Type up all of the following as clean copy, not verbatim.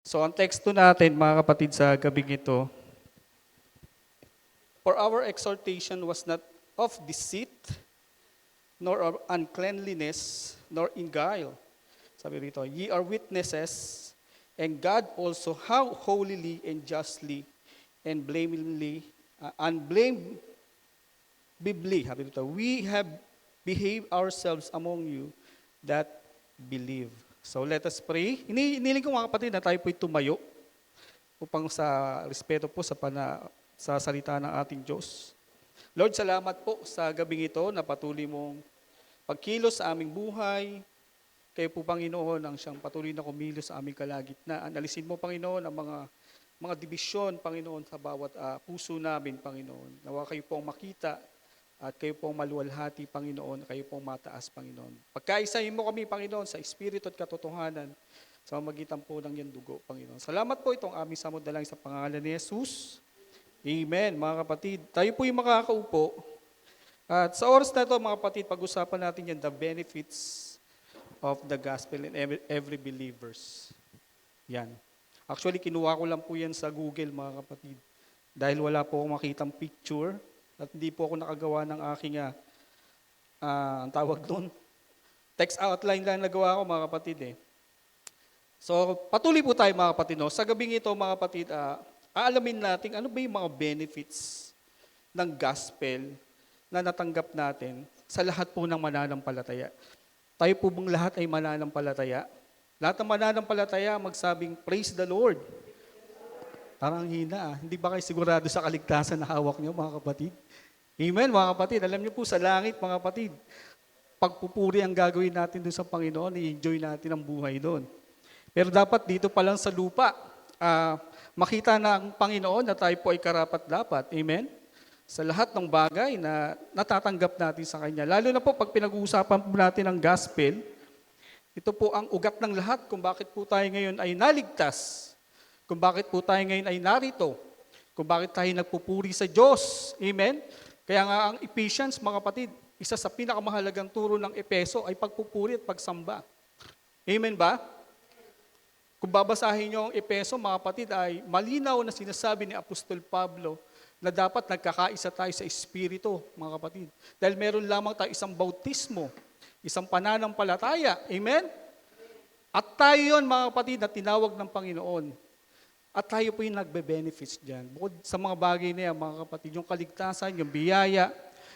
So ang teksto natin, mga kapatid, sa gabing ito, for our exhortation was not of deceit, nor of uncleanliness, nor in guile. Sabi rito, ye are witnesses, and God also how holily and justly and unblamably, sabi rito, we have behaved ourselves among you that believe. So let us pray. Iniling ko mga kapatid na tayo po'y tumayo upang sa respeto po sa salita ng ating Diyos. Lord, salamat po sa gabing ito na patuloy mong pagkilos sa aming buhay. Kayo po, Panginoon, ang siyang patuloy na kumilos sa aming kalagitnaan. Alisin mo, Panginoon, ang mga dibisyon, Panginoon, sa bawat puso namin, Panginoon. Nawa kayo pong makita at kayo pong maluwalhati, Panginoon, kayo pong mataas, Panginoon. Pagkaisahin mo kami, Panginoon, sa espiritu at katotohanan sa magitan po ng iyong dugo, Panginoon. Salamat po itong aming samudalangin sa pangalan ni Jesus. Amen, mga kapatid. Tayo po yung makakaupo. At sa oras na ito, mga kapatid, pag-usapan natin yan, the benefits of the gospel in every believers. Yan. Actually, kinuha ko lang po yan sa Google, mga kapatid. Dahil wala po akong makitang picture at hindi po ako nakagawa ng aking, ang tawag doon, text outline lang nagawa ko, mga kapatid. So, patuloy po tayo, mga kapatid. No? Sa gabing ito, mga kapatid, aalamin natin ano ba yung mga benefits ng gospel na natanggap natin sa lahat po ng mananampalataya. Tayo po bang lahat ay mananampalataya? Lahat ng mananampalataya magsabing, praise the Lord. Parang hina. Hindi ba kayo sigurado sa kaligtasan na hawak niyo, mga kapatid? Amen, mga kapatid. Alam niyo po, sa langit, mga kapatid, pagpupuri ang gagawin natin doon sa Panginoon, i-enjoy natin ang buhay doon. Pero dapat dito pa lang sa lupa, makita na ang Panginoon na tayo po ay karapat-dapat. Amen? Sa lahat ng bagay na natatanggap natin sa Kanya. Lalo na po pag pinag-uusapan po natin ang gospel, ito po ang ugat ng lahat kung bakit po tayo ngayon ay naligtas, kung bakit po tayo ngayon ay narito, kung bakit tayo nagpupuri sa Diyos. Amen? Kaya nga ang Ephesians, mga kapatid, isa sa pinakamahalagang turo ng Epeso ay pagpupuri at pagsamba. Amen ba? Kung babasahin niyo ang Epeso, mga kapatid, ay malinaw na sinasabi ni Apostol Pablo na dapat nagkakaisa tayo sa Espiritu, mga kapatid. Dahil meron lamang tayo isang bautismo, isang pananampalataya. Amen? At tayo yun, mga kapatid, na tinawag ng Panginoon. At tayo po yung nagbe-benefits dyan. Bukod sa mga bagay na yan, mga kapatid, yung kaligtasan, yung biyaya,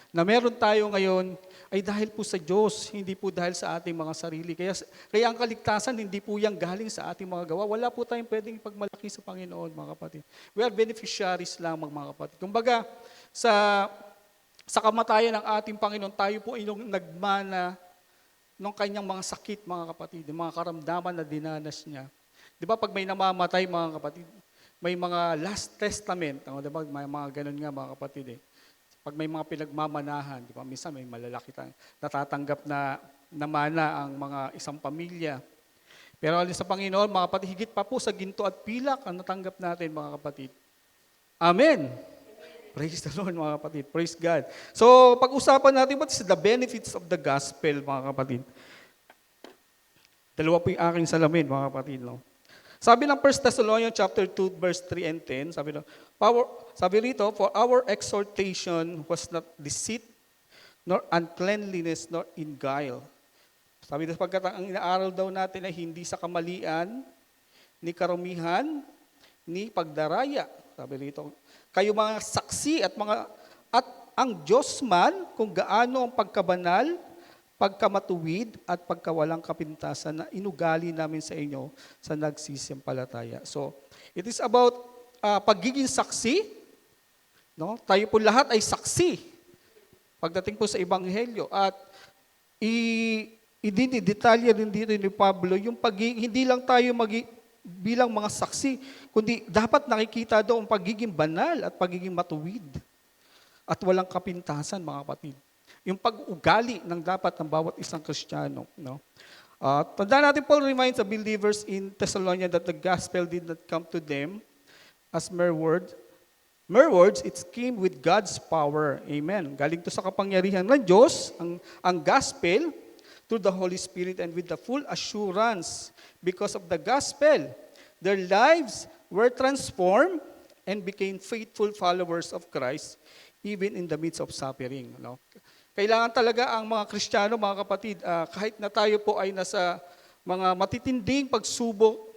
na meron tayo ngayon, ay dahil po sa Diyos, hindi po dahil sa ating mga sarili. Kaya ang kaligtasan, hindi po yan galing sa ating mga gawa. Wala po tayong pwedeng ipagmalaki sa Panginoon, mga kapatid. We are beneficiaries lamang, mga kapatid. Kumbaga, sa kamatayan ng ating Panginoon, tayo po ay nagmana ng kanyang mga sakit, mga kapatid, yung mga karamdaman na dinanas niya. Di ba, pag may namamatay, mga kapatid, may mga last testament, di ba, may mga ganun nga, mga kapatid. Pag may mga pinagmamanahan, di ba, minsan may malalaki tayong natatanggap na mana ang mga isang pamilya. Pero alin sa Panginoon, mga kapatid, higit pa po sa ginto at pilak ang natanggap natin, mga kapatid. Amen. Praise the Lord, mga kapatid. Praise God. So, pag-usapan natin, what is the benefits of the gospel, mga kapatid? Dalawa po yung aking salamin, mga kapatid. No? Sabi ng 1 Thessalonians chapter 2, verse 3 and 10, sabi rito, for our exhortation was not deceit, nor uncleanliness, nor in guile. Sabi rito, pagkat ang inaaral daw natin ay hindi sa kamalian, ni karumihan, ni pagdaraya. Sabi rito, kayo mga saksi at ang Diyos man kung gaano ang pagkabanal, pagkamatuwid at pagkawalang kapintasan na inugali namin sa inyo sa nagsisimpalataya. So, it is about pagiging saksi. No? Tayo po lahat ay saksi pagdating po sa Ebanghelyo. At idinidetalya rin dito ni Pablo yung hindi lang tayo bilang mga saksi, kundi dapat nakikita doon ang pagiging banal at pagiging matuwid at walang kapintasan, mga kapatid. Yung pag-ugali ng dapat ng bawat isang Kristiyano. No? Tandaan natin, Paul reminds the believers in Thessalonica that the gospel did not come to them as mere words. Mere words, it came with God's power. Amen. Galing to sa kapangyarihan ng Diyos, ang gospel, through the Holy Spirit and with the full assurance because of the gospel. Their lives were transformed and became faithful followers of Christ even in the midst of suffering. No? Kailangan talaga ang mga Kristiyano, mga kapatid, kahit na tayo po ay nasa mga matitinding pagsubok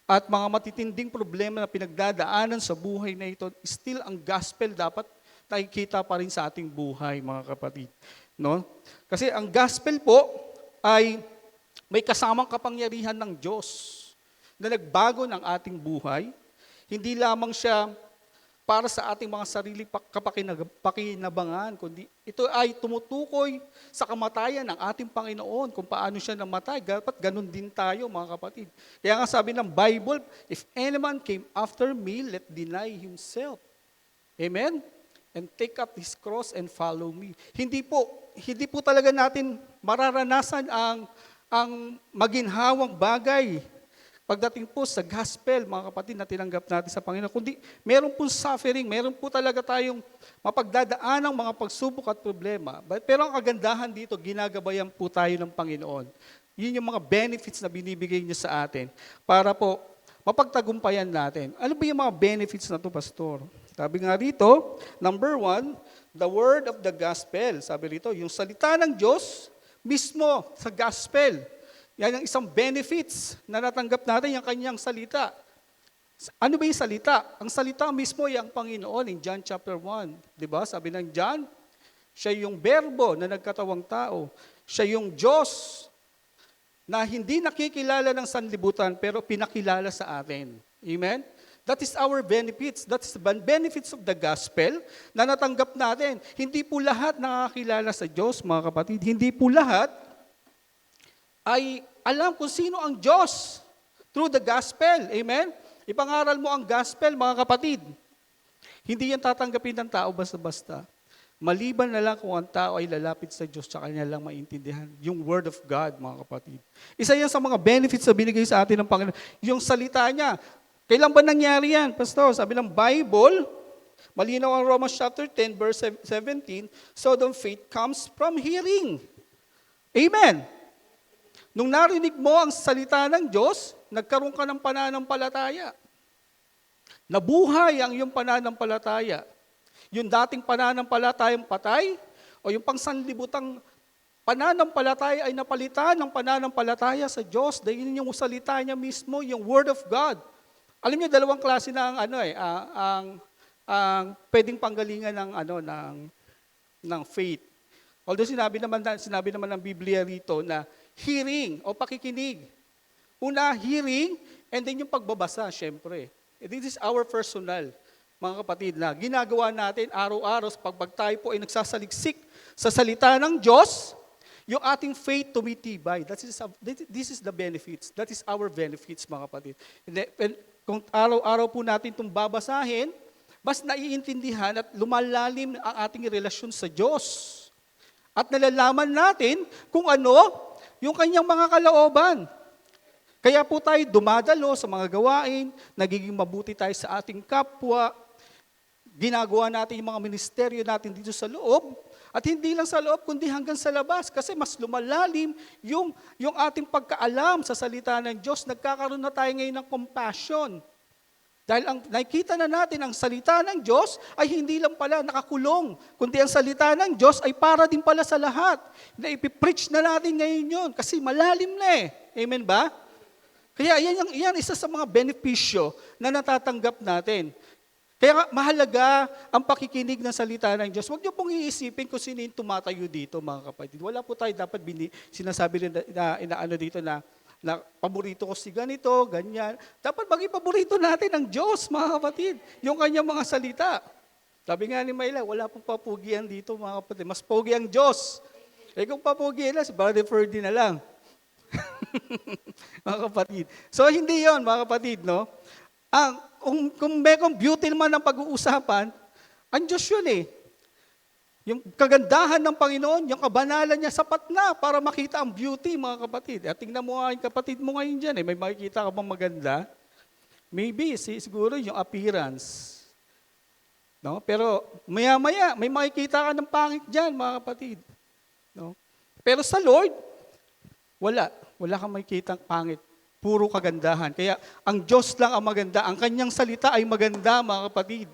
at mga matitinding problema na pinagdadaanan sa buhay na ito, still ang gospel dapat nakikita pa rin sa ating buhay, mga kapatid. No? Kasi ang gospel po ay may kasamang kapangyarihan ng Diyos na nagbago ng ating buhay. Hindi lamang siya para sa ating mga sarili kapakinabangan, kundi ito ay tumutukoy sa kamatayan ng ating Panginoon kung paano siya namatay. Dapat ganun din tayo, mga kapatid. Kaya nga sabi ng Bible, if anyone came after me, let deny himself. Amen? And take up his cross and follow me. Hindi po talaga natin mararanasan ang maginhawang bagay pagdating po sa gospel, mga kapatid, na tinanggap natin sa Panginoon, kundi meron po suffering, meron po talaga tayong mapagdadaan ng mga pagsubok at problema. Pero ang kagandahan dito, ginagabayan po tayo ng Panginoon. Yun yung mga benefits na binibigay niya sa atin para po mapagtagumpayan natin. Ano ba yung mga benefits na to, Pastor? Sabi nga rito, number 1, the word of the gospel. Sabi rito, yung salita ng Diyos mismo sa gospel. Yan ang isang benefits na natanggap natin, yung kanyang salita. Ano ba yung salita? Ang salita mismo ay ang Panginoon in John chapter 1. Diba? Sabi ng John, siya yung berbo na nagkatawang tao. Siya yung Diyos na hindi nakikilala ng sanlibutan pero pinakilala sa atin. Amen? That is our benefits. That is the benefits of the gospel na natanggap natin. Hindi po lahat nakakilala sa Diyos, mga kapatid. Hindi po lahat ay alam kung sino ang Diyos through the gospel. Amen? Ipangaral mo ang gospel, mga kapatid. Hindi yan tatanggapin ng tao basta-basta. Maliban na lang kung ang tao ay lalapit sa Diyos sa kanya lang maintindihan. Yung word of God, mga kapatid. Isa yan sa mga benefits na binigay sa atin ng Panginoon. Yung salita niya. Kailan ba nangyari yan, Pastor? Sabi ng Bible, malinaw ang Romans chapter 10, verse 17, so the faith comes from hearing. Amen. Nung narinig mo ang salita ng Diyos, nagkaroon ka ng pananampalataya. Nabuhay ang iyong pananampalataya. Yung dating pananampalatayang patay, o yung pangsanlibutang pananampalataya ay napalitan ng pananampalataya sa Diyos dahil yung salita niya mismo, yung Word of God. Alam niyo, dalawang klase na ang pwedeng panggalingan ng faith. Although sinabi naman ng Biblia rito na hearing o pakikinig. Una, hearing, and then yung pagbabasa, syempre. This is our personal, mga kapatid, na ginagawa natin araw-araw pag tayo po ay nagsasaliksik sa salita ng Diyos, yung ating faith tumitibay. This is the benefits. That is our benefits, mga kapatid. And kung araw-araw po natin itong babasahin, mas naiintindihan at lumalalim ang ating relasyon sa Diyos. At nalalaman natin kung ano yung kanyang mga kalooban. Kaya po tayo dumadalo sa mga gawain, nagiging mabuti tayo sa ating kapwa, ginagawa natin yung mga ministeryo natin dito sa loob, at hindi lang sa loob, kundi hanggang sa labas, kasi mas lumalalim yung ating pagkaalam sa salita ng Diyos. Nagkakaroon na tayo ngayon ng compassion. Dahil nakikita na natin ang salita ng Diyos ay hindi lang pala nakakulong, kundi ang salita ng Diyos ay para din pala sa lahat. Na ipipreach na natin ngayon yun kasi malalim na eh. Amen ba? Kaya yan isa sa mga benepisyo na natatanggap natin. Kaya mahalaga ang pakikinig ng salita ng Diyos. Huwag niyo pong iisipin kung sino yung tumatayo dito, mga kapatid. Wala po tayo dapat sinasabi rin na paborito ko si ganito, ganyan. Dapat maging paborito natin ang Diyos, mga kapatid. Yung kanyang mga salita. Sabi nga ni Mayla, wala pong papugian dito, mga kapatid. Mas pogi ang Diyos. Kung papugian na, si Brother Ferdy na lang. Mga kapatid. So, hindi yon, mga kapatid, no? Kung may beauty naman ang pag-uusapan, ang Diyos yun eh. Yung kagandahan ng Panginoon, yung kabanalan niya, sapat na para makita ang beauty, mga kapatid. At tingnan mo nga yung kapatid mo ngayon dyan, may makikita ka bang maganda? Maybe, siguro yung appearance. No? Pero maya-maya, may makikita ka ng pangit dyan, mga kapatid. No? Pero sa Lord, wala kang makikita pangit. Puro kagandahan. Kaya ang Diyos lang ang maganda. Ang kanyang salita ay maganda, mga kapatid.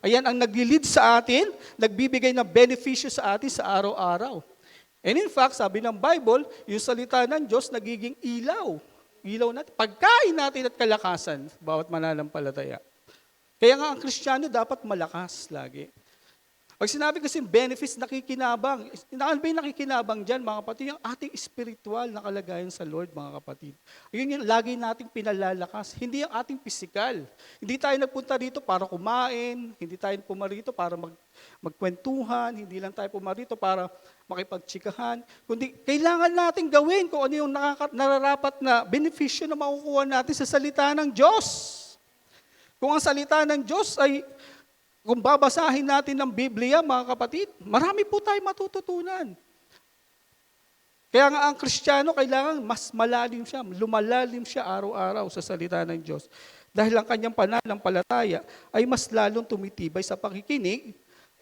Ayan ang naglilid sa atin, nagbibigay ng benepisyo sa atin sa araw-araw. And in fact, sabi ng Bible, yung salita ng Diyos nagiging ilaw. Ilaw natin, pagkain natin at kalakasan, bawat mananampalataya. Kaya nga ang Kristiyano dapat malakas lagi. Pag sinabi kasi benefits, nakikinabang. Ano ba yung nakikinabang dyan, mga kapatid? Yung ating spiritual na kalagayan sa Lord, mga kapatid. Yun yung lagi nating pinalalakas. Hindi yung ating physical. Hindi tayo nagpunta dito para kumain. Hindi tayo pumarito para magkwentuhan. Hindi lang tayo pumarito para makipagtsikahan. Kundi kailangan natin gawin kung ano yung nararapat na benepisyo na makukuha natin sa salita ng Diyos. Kung ang salita ng Diyos ay, kung babasahin natin ng Biblia, mga kapatid, marami po tayo matututunan. Kaya nga ang Kristiyano, kailangan mas malalim siya, lumalalim siya araw-araw sa salita ng Diyos. Dahil ang kanyang pananampalataya ay mas lalong tumitibay sa pakikinig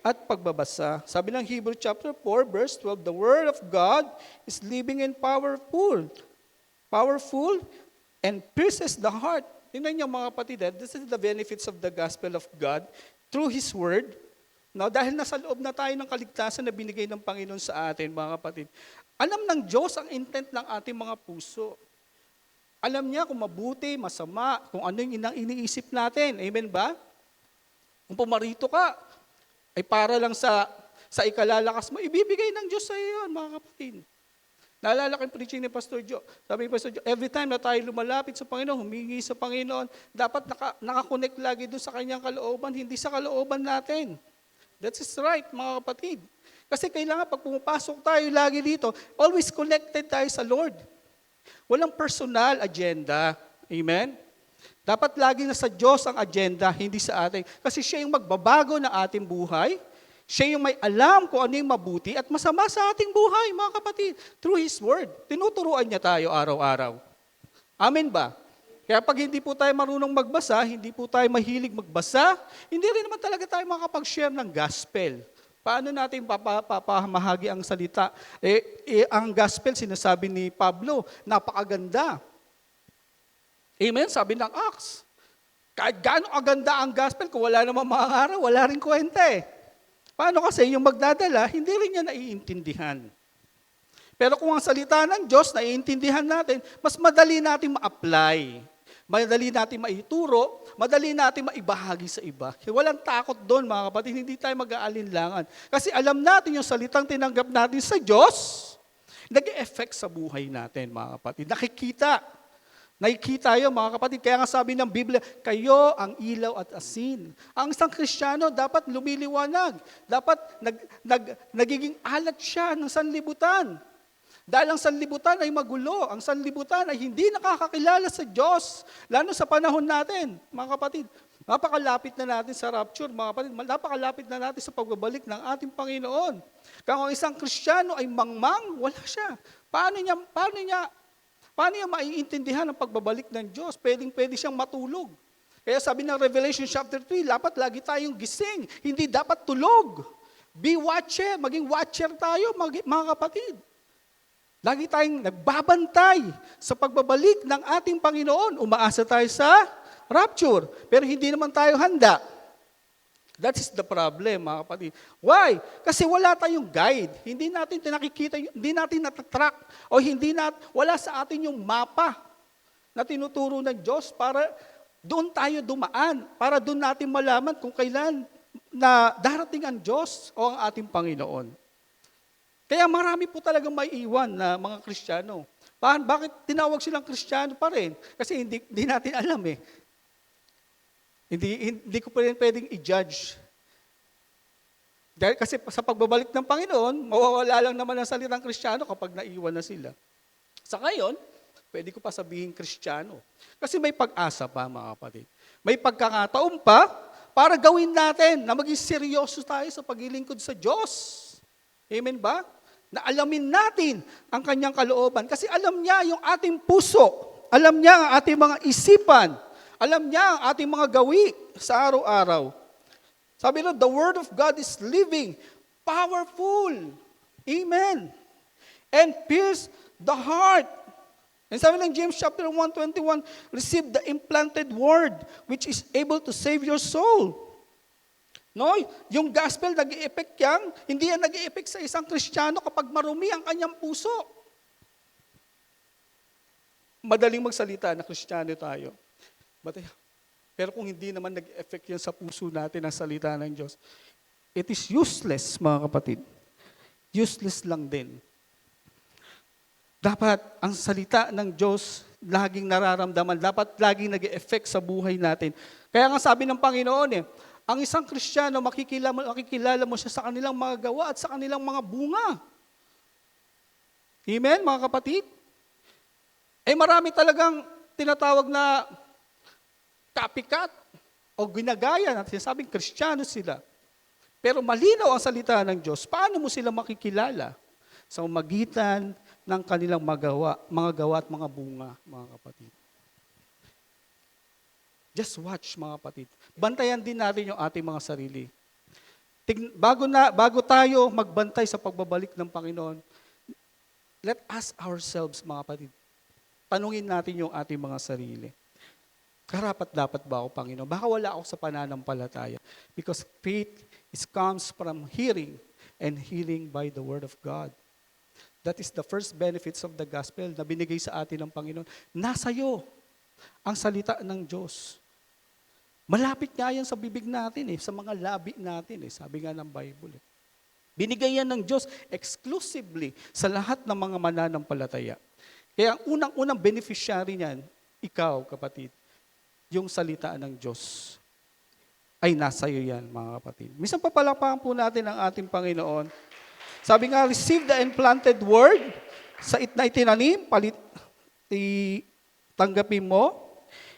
at pagbabasa. Sabi ng Hebrew chapter 4, verse 12, the Word of God is living and powerful and pierces the heart. Tingnan niyo mga kapatid, this is the benefits of the gospel of God through His Word. Now, dahil nasa loob na tayo ng kaligtasan na binigay ng Panginoon sa atin, mga kapatid, alam ng Diyos ang intent ng ating mga puso. Alam niya kung mabuti, masama, kung ano yung iniisip natin. Amen ba? Kung pumarito ka, ay para lang sa ikalalakas mo, ibibigay ng Diyos sa iyo, mga kapatid. Naalala ko yung preaching ni Pastor Joe. Sabi ni Pastor Joe, every time na tayo lumalapit sa Panginoon, humingi sa Panginoon, dapat nakakonect lagi doon sa kanyang kalooban, hindi sa kalooban natin. That's right, mga kapatid. Kasi kailangan pag pumapasok tayo lagi dito, always connected tayo sa Lord. Walang personal agenda. Amen? Dapat lagi na sa Diyos ang agenda, hindi sa atin. Kasi siya yung magbabago ng ating buhay. Siya yung may alam kung ano yung mabuti at masama sa ating buhay, mga kapatid. Through His Word. Tinuturuan niya tayo araw-araw. Amen ba? Kaya pag hindi po tayo marunong magbasa, hindi po tayo mahilig magbasa, hindi rin naman talaga tayo makapag-share ng gospel. Paano natin papamahagi ang salita? Ang gospel, sinasabi ni Pablo, napakaganda. Amen? Sabi ng Acts. Kahit gaano aganda ang gospel, kung wala namang makakaraw, wala rin kwenta eh. Paano kasi yung magdadala, hindi rin niya naiintindihan. Pero kung ang salita ng Diyos, naiintindihan natin, mas madali natin ma-apply. Madali natin maituro, madali natin maibahagi sa iba. Walang takot doon, mga kapatid, hindi tayo mag-aalinlangan. Kasi alam natin yung salitang tinanggap natin sa Diyos, nag-e-effect sa buhay natin, mga kapatid. Nakikita yun, mga kapatid. Kaya nga sabi ng Biblia, kayo ang ilaw at asin. Ang isang Kristiyano dapat lumiliwanag. Dapat nagiging alat siya ng sanlibutan. Dahil ang sanlibutan ay magulo. Ang sanlibutan ay hindi nakakakilala sa Diyos. Lalo sa panahon natin, mga kapatid. Napakalapit na natin sa rapture, mga kapatid. Napakalapit na natin sa pagbabalik ng ating Panginoon. Kaya kung isang Kristiyano ay mangmang, wala siya. Paano niya maiintindihan ang pagbabalik ng Diyos? Pwede siyang matulog. Kaya sabi ng Revelation chapter 3, dapat lagi tayong gising, hindi dapat tulog. Be watcher, maging watcher tayo, mga kapatid. Lagi tayong nagbabantay sa pagbabalik ng ating Panginoon. Umaasa tayo sa rapture, pero hindi naman tayo handa. That is the problem, mga kapatid. Why? Kasi wala tayong guide. Hindi natin nakikita, hindi natin natatrack, o wala sa atin yung mapa na tinuturo ng Diyos para doon tayo dumaan, para doon natin malaman kung kailan na darating ang Diyos o ang ating Panginoon. Kaya marami po talagang may iwan na mga Kristiyano. Bakit tinawag silang Kristiyano pa rin? Kasi hindi natin alam eh. Hindi ko pwedeng i-judge. Dahil kasi sa pagbabalik ng Panginoon, mawawala lang naman ang salitang Kristiyano kapag naiwan na sila. Sa ngayon, pwede ko pa sabihin Kristiyano. Kasi may pag-asa pa, mga kapatid. May pagkakataon pa para gawin natin na maging seryoso tayo sa paglilingkod sa Diyos. Amen ba? Na alamin natin ang kanyang kalooban. Kasi alam niya yung ating puso. Alam niya ang ating mga isipan. Alam niya ang ating mga gawi sa araw-araw. Sabi na, the Word of God is living, powerful. Amen. And pierce the heart. And sabi ng James chapter 1:21, receive the implanted word which is able to save your soul. No, yung gospel nag-i-effect yan, hindi yan nag-i-effect sa isang Kristiyano kapag marumi ang kanyang puso. Madaling magsalita na Kristiyano tayo. Pero kung hindi naman nag-effect yan sa puso natin ang salita ng Diyos, it is useless, mga kapatid. Useless lang din. Dapat ang salita ng Diyos laging nararamdaman, dapat laging nag-e-effect sa buhay natin. Kaya nga sabi ng Panginoon ang isang Kristiyano, makikilala mo siya sa kanilang mga gawa at sa kanilang mga bunga. Amen, mga kapatid? Marami talagang tinatawag na copycat o ginagaya natin, sinasabing Kristiyano sila. Pero malinaw ang salita ng Diyos, paano mo sila makikilala? Sa magitan ng kanilang mga gawa at mga bunga, mga kapatid. Just watch, mga kapatid. Bantayan din natin yung ating mga sarili. Bago tayo magbantay sa pagbabalik ng Panginoon, let us ourselves, mga kapatid, tanungin natin yung ating mga sarili. Karapat-dapat ba ako, Panginoon? Baka wala ako sa pananampalataya. Because faith comes from hearing, and hearing by the Word of God. That is the first benefits of the gospel na binigay sa atin ng Panginoon. Nasa iyo ang salita ng Diyos. Malapit nga yan sa bibig natin, sa mga labi natin, sabi nga ng Bible. Binigay yan ng Diyos exclusively sa lahat ng mga mananampalataya. Kaya ang unang-unang beneficiary niyan, ikaw, kapatid, yung salita ng Diyos ay nasa iyo yan, mga kapatid. Minsan papalapakan po natin ang ating Panginoon. Sabi nga, receive the implanted word sa na itinanim, tanggapin mo,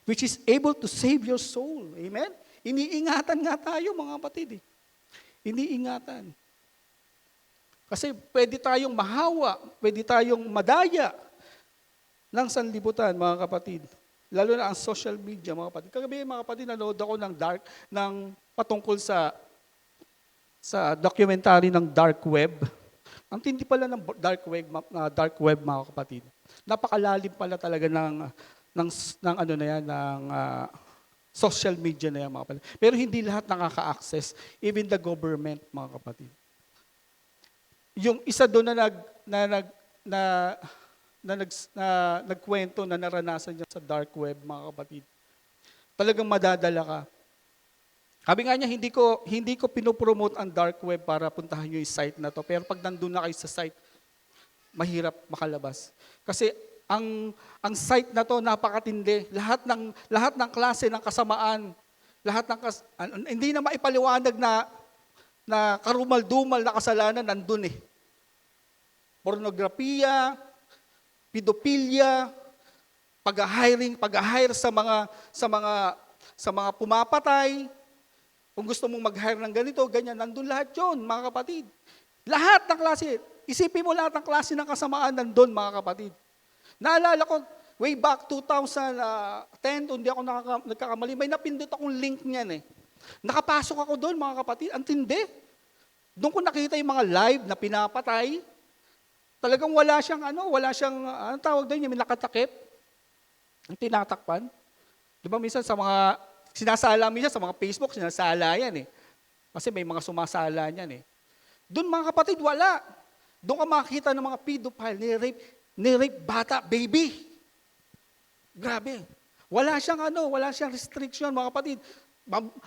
which is able to save your soul. Amen? Iniingatan nga tayo, mga kapatid. Iniingatan. Kasi pwede tayong mahawa, pwede tayong madaya ng sanlibutan, mga kapatid. Lalo na ang social media, mga kapatid. Kagabi, mga kapatid, nanood ako ng patungkol sa documentary ng dark web. Ang tindi pala ng dark web, mga kapatid. Napakalalim pala talaga ng social media na yan, mga kapatid. Pero hindi lahat nakaka-access, even the government, mga kapatid. Yung isa doon nagkwento na naranasan niya sa dark web, mga kapatid. Talagang madadala ka. Sabi nga niya, hindi ko pinopromote ang dark web para puntahan niyo yung site na to. Pero pag nandun na kayo sa site, mahirap makalabas. Kasi ang site na to napakatindi. Lahat ng klase ng kasamaan, hindi na maipaliwanag na karumal-dumal na kasalanan nandun . Pornografiya, pedophilia, pag-hire sa mga pumapatay. Kung gusto mong mag-hire ng ganito, ganyan, nandun lahat yun, mga kapatid. Lahat ng klase. Isipin mo lahat ng klase ng kasamaan nandun, mga kapatid. Naalala ko, way back 2010, hindi ako nagkakamali, may napindot akong link niyan . Nakapasok ako doon, mga kapatid. Ang tindi. Doon ko nakita yung mga live na pinapatay. Talagang wala siyang, anong tawag doon, yung nakatakip. Ang tinatakpan. Di ba minsan sa mga, sinasala minsan sa mga Facebook, sinasala yan . Kasi may mga sumasala niyan . Doon, mga kapatid, wala. Doon ka makikita ng mga pedophile, ni-rape bata, baby. Grabe. Wala siyang restriction, mga kapatid.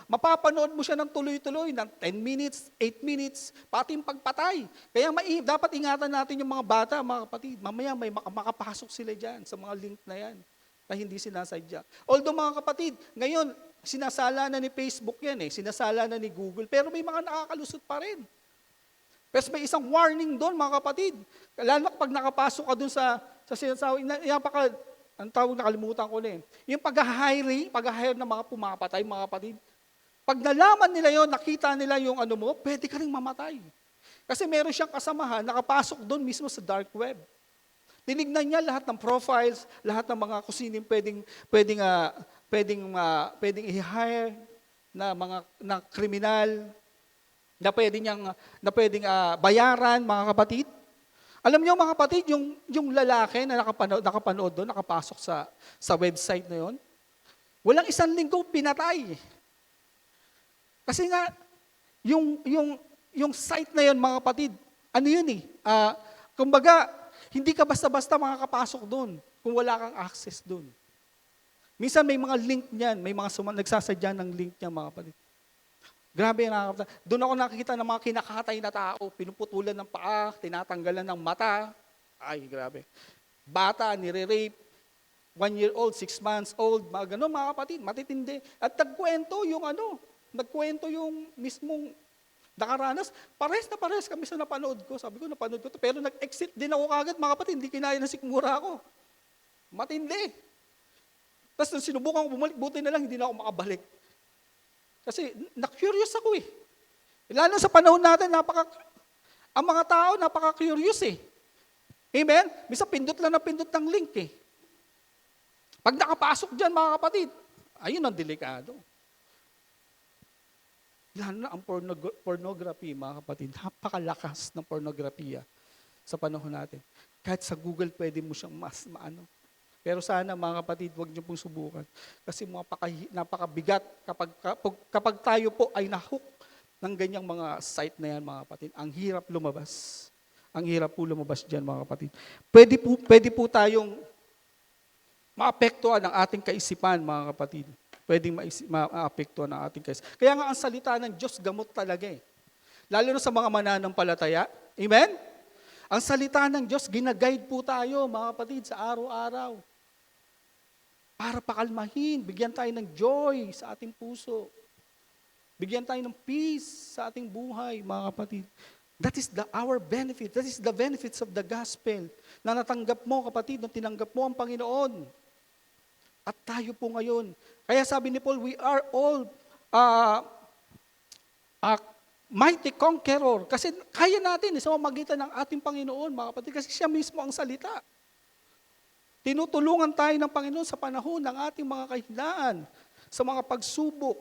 Mapapanood mo siya ng tuloy-tuloy, ng 10 minutes, 8 minutes, pati yung pagpatay. Kaya dapat ingatan natin yung mga bata, mga kapatid. Mamaya may makapasok sila dyan sa mga link na yan na hindi sinasadya. Although, mga kapatid, ngayon, sinasala na ni Facebook yan sinasala na ni Google, pero may mga nakakalusot pa rin. Pero may isang warning doon, mga kapatid. Lalo pag nakapasok ka doon sa sinasabi, ang tawag nakalimutan ko na yung pag-hire ng mga pumapatay, mga kapatid. Pag nalaman nila yon, nakita nila yung pwede ka ring mamatay. Kasi meron siyang kasamahan, nakapasok doon mismo sa dark web. Tinignan niya lahat ng profiles, lahat ng mga kusining pwedeng i-hire na kriminal, na pwedeng bayaran, mga kapatid. Alam niyo mga kapatid, yung lalaki na nakapanood doon, nakapasok sa website na yon, walang isang linggo pinatay. Kasi nga, yung site na yon mga kapatid, ano yun eh, kumbaga, hindi ka basta-basta makakapasok doon kung wala kang access doon. Minsan may mga link niyan, may mga nagsasadya ng link niyan mga kapatid. Grabe, nakakapita. Doon ako nakikita ng mga kinakatay na tao, pinuputulan ng paa, tinatanggalan ng mata. Ay, grabe. Bata, nire-rape, 1-year-old, 6 months old, mga gano'n, mga kapatid, matitindi. At nagkwento yung mismong nakaranas. Pares kami sa napanood ko. Sabi ko, napanood ko to. Pero nag-exit din ako kagad, mga kapatid, hindi kinaya na sikmura ako. Matindi. Tapos nung sinubukan ko bumalik, buti na lang, hindi na ako makabalik. Kasi na-curious ako eh. Lalo sa panahon natin, ang mga tao napaka-curious eh. Amen? Misa pindot lang na pindot ng link eh. Pag nakapasok dyan mga kapatid, ayun ang delikado. Lalo na ang pornography mga kapatid, napakalakas ng pornografiya sa panahon natin. Kahit sa Google pwede mo siyang maano. Pero sana mga kapatid, huwag niyo pong subukan. Kasi napakabigat kapag tayo po ay nahook ng ganyang mga site na yan mga kapatid. Ang hirap lumabas. Ang hirap po lumabas dyan mga kapatid. Pwede po tayong maapektuhan ang ating kaisipan mga kapatid. Pwedeng maapektuhan ang ating kaisipan. Kaya nga ang salita ng Diyos gamot talaga eh. Lalo na sa mga mananampalataya. Amen? Ang salita ng Diyos, ginaguide po tayo mga kapatid sa araw-araw. Para pakalmahin, bigyan tayo ng joy sa ating puso. Bigyan tayo ng peace sa ating buhay, mga kapatid. That is our benefit. That is the benefits of the gospel. Na natanggap mo, kapatid, nung tinanggap mo ang Panginoon. At tayo po ngayon. Kaya sabi ni Paul, we are all mighty conqueror. Kasi kaya natin sa pamamagitan ng ating Panginoon, mga kapatid, kasi siya mismo ang salita. Tinutulungan tayo ng Panginoon sa panahon ng ating mga kahinaan, sa mga pagsubok.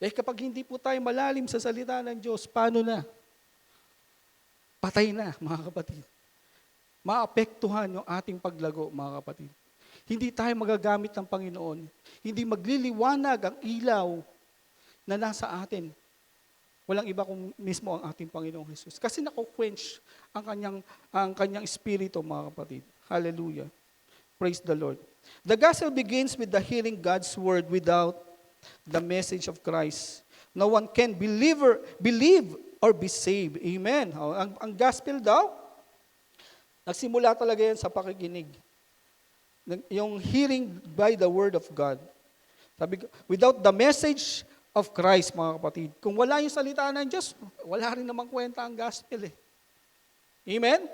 Eh kapag hindi po tayo malalim sa salita ng Diyos, paano na? Patay na, mga kapatid. Maapektuhan yung ating paglago, mga kapatid. Hindi tayo magagamit ng Panginoon. Hindi magliliwanag ang ilaw na nasa atin. Walang iba kung mismo ang ating Panginoong Jesus. Kasi naku-quench ang kanyang espiritu, mga kapatid. Hallelujah. Praise the Lord. The gospel begins with the hearing God's word without the message of Christ. No one can believe or be saved. Amen. Ang gospel daw, nagsimula talaga yan sa pakikinig. Yung hearing by the word of God. Sabi, without the message of Christ, mga kapatid. Kung wala yung salita ng Diyos, wala rin namang kwenta ang gospel eh. Amen?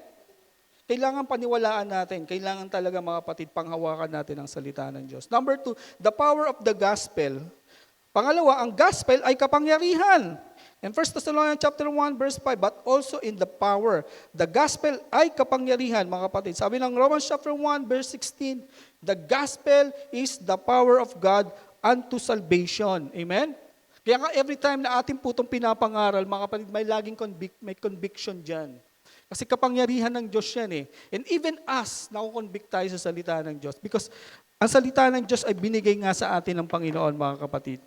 Kailangan paniwalaan natin. Kailangan talaga mga kapatid, panghawakan natin ang salita ng Diyos. Number 2, the power of the gospel. Pangalawa, ang gospel ay kapangyarihan. In 1 Thessalonians chapter 1, verse 5, but also in the power. The gospel ay kapangyarihan, mga kapatid. Sabi ng Romans chapter 1, verse 16, the gospel is the power of God unto salvation. Amen? Kaya nga every time na ating putong pinapangaral, mga kapatid, may laging may conviction dyan. Kasi kapangyarihan ng Diyos yan eh. And even us, nakukonvict tayo sa salita ng Diyos. Because ang salita ng Diyos ay binigay nga sa atin ng Panginoon, mga kapatid.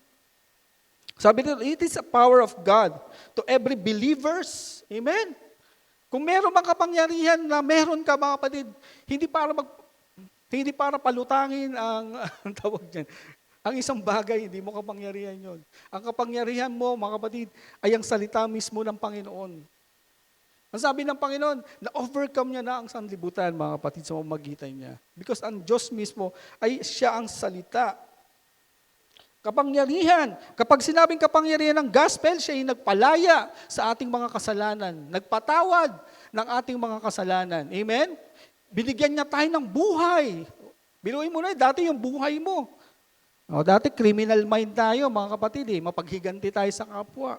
Sabi nito, it is a power of God to every believers. Amen? Kung meron mang kapangyarihan na meron ka, mga kapatid, hindi para palutangin ang tawag dyan. Ang isang bagay, hindi mo kapangyarihan yon. Ang kapangyarihan mo, mga kapatid, ay ang salita mismo ng Panginoon. Ang sabi ng Panginoon, na-overcome niya na ang sanlibutan, mga kapatid, sa pamamagitan niya. Because ang Diyos mismo ay siya ang salita. Kapangyarihan. Kapag sinabing kapangyarihan ng gospel, siya ay nagpalaya sa ating mga kasalanan. Nagpatawad ng ating mga kasalanan. Amen? Binigyan niya tayo ng buhay. Biruin mo na, dati yung buhay mo. Dati criminal mind tayo, mga kapatid, mapaghiganti tayo sa kapwa.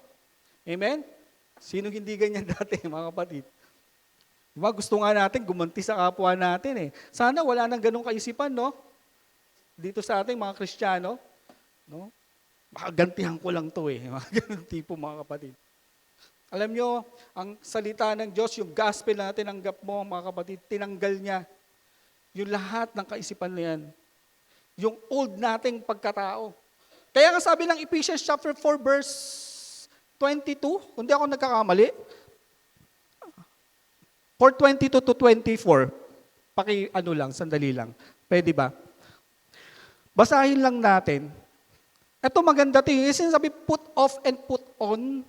Amen? Sino hindi ganyan dati, mga kapatid? Diba, gusto nga natin gumanti sa kapwa natin eh. Sana wala nang ganong kaisipan, no? Dito sa ating mga Kristiyano, no? Makagantihan ko lang to eh. Mga ganong tipo, mga kapatid. Alam nyo, ang salita ng Diyos, yung gospel na tinanggap mo, mga kapatid, tinanggal niya yung lahat ng kaisipan na yan. Yung old nating pagkatao. Kaya nga sabi ng Ephesians chapter 4 verse 22, kung di ako nagkakamali, 4:22 to 24. Sandali lang. Pwede ba? Basahin lang natin. Ito maganda ito. Yung sinasabi, put off and put on.